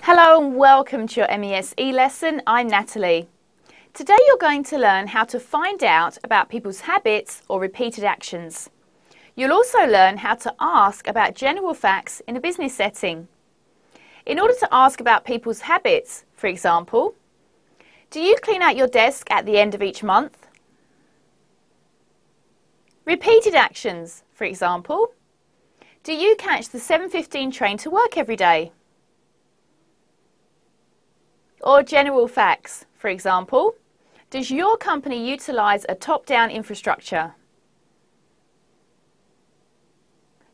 Hello and welcome to your MES e-lesson. I'm Natalie. Today you're going to learn how to find out about people's habits or repeated actions. You'll also learn how to ask about general facts in a business setting. In order to ask about people's habits, for example, do you clean out your desk at the end of each month? Repeated actions, for example, do you catch the 7:15 train to work every day? Or general facts, for example, does your company utilise a top-down infrastructure?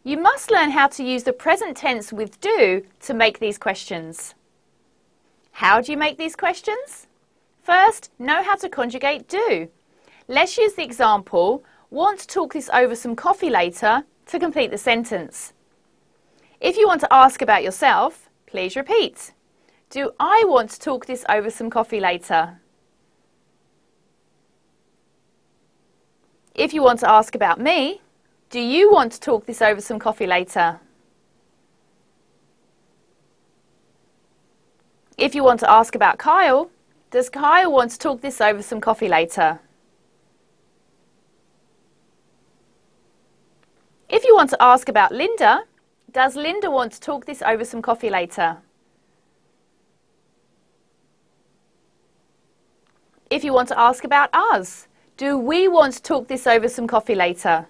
You must learn how to use the present tense with do to make these questions. How do you make these questions? First, know how to conjugate do. Let's use the example, want to talk this over some coffee later, to complete the sentence. If you want to ask about yourself, please repeat. Do I want to talk this over some coffee later? If you want to ask about me, do you want to talk this over some coffee later? If you want to ask about Kyle, does Kyle want to talk this over some coffee later? If you want to ask about Linda, does Linda want to talk this over some coffee later? If you want to ask about us, do we want to talk this over some coffee later?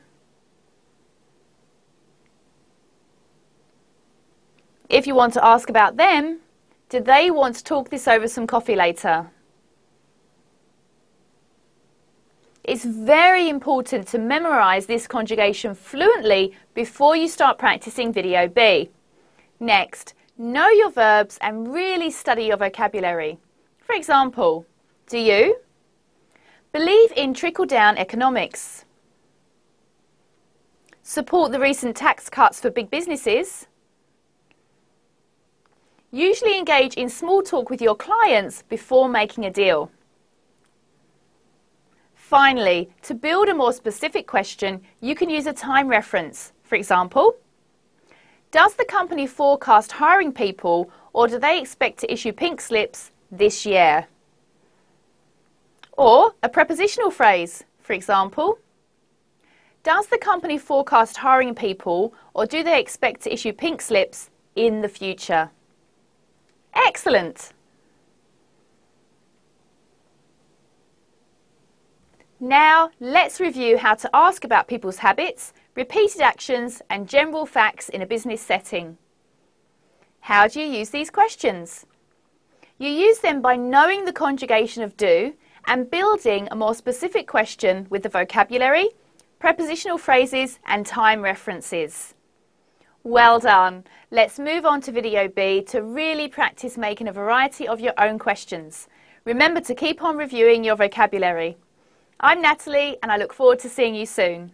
If you want to ask about them, do they want to talk this over some coffee later? It's very important to memorise this conjugation fluently before you start practising Video.A. Next, know your verbs and really study your vocabulary. For example, do you believe in trickle-down economics? Support the recent tax cuts for big businesses? Usually engage in small talk with your clients before making a deal. Finally, to build a more specific question, you can use a time reference. For example, does the company forecast hiring people, or do they expect to issue pink slips this year? Or a prepositional phrase, for example, does the company forecast hiring people, or do they expect to issue pink slips in the future? Excellent! Now let's review how to ask about people's habits, repeated actions and general facts in a business setting. How do you use these questions? You use them by knowing the conjugation of do and building a more specific question with the vocabulary, prepositional phrases and time references. Well done! Let's move on to Video.A to really practice making a variety of your own questions. Remember to keep on reviewing your vocabulary. I'm Natalie and I look forward to seeing you soon.